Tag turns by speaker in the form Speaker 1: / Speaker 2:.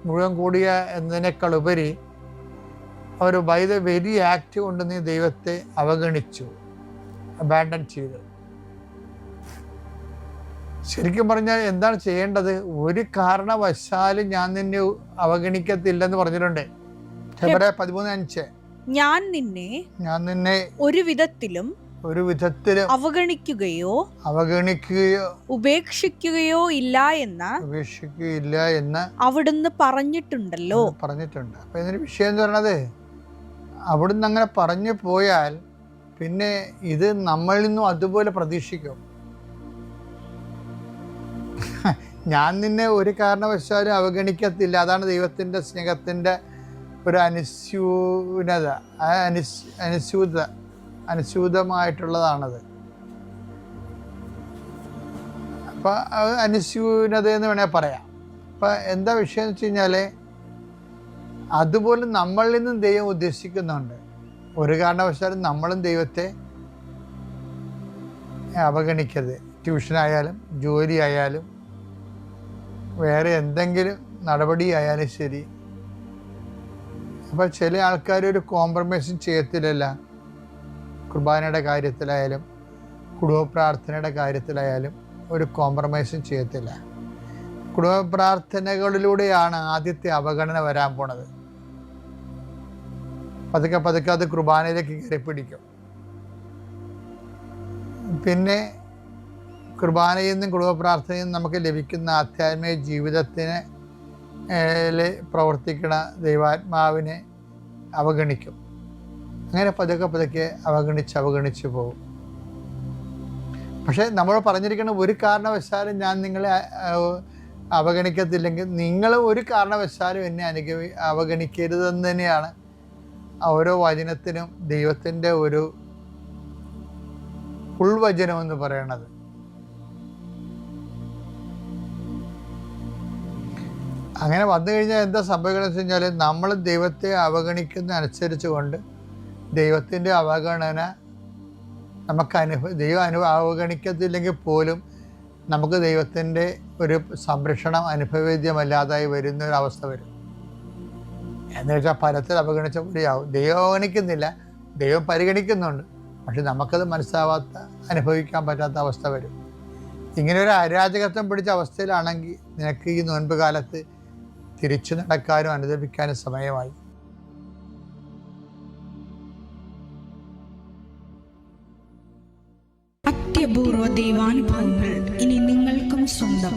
Speaker 1: മുഴുവൻ കൂടിയ എന്നതിനേക്കാൾ ഉപരി അവർ ബൈ ദ വെരി ആക്ട് കൊണ്ട് നീ ദൈവത്തെ അവഗണിച്ചു, അബാൻഡൻ ചെയ്തു. ശരിക്കും പറഞ്ഞാൽ എന്താണ് ചെയ്യേണ്ടത്? ഒരു കാരണവശാലും ഞാൻ നിന്നെ അവഗണിക്കത്തില്ലെന്ന് പറഞ്ഞിട്ടുണ്ട്. 13:5
Speaker 2: ഞാൻ നിന്നെ ഒരു വിധത്തിലും അവഗണിക്കുകയോ ഉപേക്ഷിക്കുകയോ ഇല്ല എന്ന് അവിടുന്ന് പറഞ്ഞിട്ടുണ്ടല്ലോ.
Speaker 1: അപ്പൊ ഇതിന്റെ വിഷയം എന്ന് പറയുന്നത്, അവിടുന്ന് അങ്ങനെ പറഞ്ഞു പോയാൽ പിന്നെ ഇത് നമ്മളിൽ നിന്നും അതുപോലെ പ്രതീക്ഷിക്കും. ഞാൻ നിന്നെ ഒരു കാരണവശാലും അവഗണിക്കത്തില്ല. അതാണ് ദൈവത്തിൻ്റെ സ്നേഹത്തിൻ്റെ ഒരു അനുസ്യൂതമായിട്ടുള്ളതാണത്. അപ്പം അത് അനുസ്യൂനത എന്ന് വേണേൽ പറയാം. അപ്പം എന്താ വിഷയം എന്ന് വെച്ച് കഴിഞ്ഞാൽ, അതുപോലെ നമ്മളിൽ നിന്നും ദൈവം ഉദ്ദേശിക്കുന്നുണ്ട്. ഒരു കാരണവശാലും നമ്മളും ദൈവത്തെ അവഗണിക്കരുത്. ട്യൂഷനായാലും ജോലി ആയാലും വേറെ എന്തെങ്കിലും നടപടി ആയാലും ശരി. അപ്പം ചില ആൾക്കാർ ഒരു കോംപ്രമൈസും ചെയ്യത്തില്ലല്ല. കുർബാനയുടെ കാര്യത്തിലായാലും കുടുംബ പ്രാർത്ഥനയുടെ കാര്യത്തിലായാലും ഒരു കോംപ്രമൈസും ചെയ്യത്തില്ല. കുടുംബ പ്രാർത്ഥനകളിലൂടെയാണ് ആദ്യത്തെ അവഗണന വരാൻ പോണത്. പതുക്കെ അത് കുർബാനയിലേക്ക് കയറി പിടിക്കും. പിന്നെ കുർബാനയിൽ നിന്നും കുടുംബ പ്രാർത്ഥനയിൽ നിന്നും നമുക്ക് ലഭിക്കുന്ന ആധ്യാത്മിക ജീവിതത്തിന് പ്രവർത്തിക്കുന്ന ദൈവാത്മാവിനെ അവഗണിക്കും. അങ്ങനെ പതുക്കെ അവഗണിച്ച് പോകും. പക്ഷേ നമ്മൾ പറഞ്ഞിരിക്കുന്ന ഒരു കാരണവശാലും ഞാൻ നിങ്ങളെ അവഗണിക്കത്തില്ലെങ്കിൽ നിങ്ങൾ ഒരു കാരണവശാലും എന്നെ അവഗണിക്കരുതെന്ന് തന്നെയാണ് ഓരോ വചനത്തിനും ദൈവത്തിൻ്റെ ഒരു ഉൾവചനം എന്ന് പറയണത്. അങ്ങനെ വന്നു കഴിഞ്ഞാൽ എന്താ സംഭവിക്കുന്നത് വെച്ച് കഴിഞ്ഞാൽ, നമ്മൾ ദൈവത്തെ അവഗണിക്കുന്ന അനുസരിച്ച് കൊണ്ട് ദൈവത്തിൻ്റെ അവഗണന നമുക്ക് ദൈവം അവഗണിക്കത്തില്ലെങ്കിൽ പോലും നമുക്ക് ദൈവത്തിൻ്റെ ഒരു സംരക്ഷണം അനുഭവവേദ്യമല്ലാതായി വരുന്ന ഒരു അവസ്ഥ വരും. എന്ന് വെച്ചാൽ പലത്തിൽ അവഗണിച്ച പോലെയാവും. ദൈവം അവഗണിക്കുന്നില്ല, ദൈവം പരിഗണിക്കുന്നുണ്ട്, പക്ഷെ നമുക്കത് മനസ്സാവാത്ത, അനുഭവിക്കാൻ പറ്റാത്ത അവസ്ഥ വരും. ഇങ്ങനെ ഒരു അരാജകത്വം പിടിച്ച അവസ്ഥയിലാണെങ്കിൽ നിനക്ക് ഈ നോൻപ് കാലത്ത് തിരിച്ചു നടക്കാനും അനുദപിക്കാനും സമയമായി.
Speaker 3: അത്യപൂർവ ദൈവാനുഭവങ്ങൾ ഇനി നിങ്ങൾക്കും സ്വന്തം.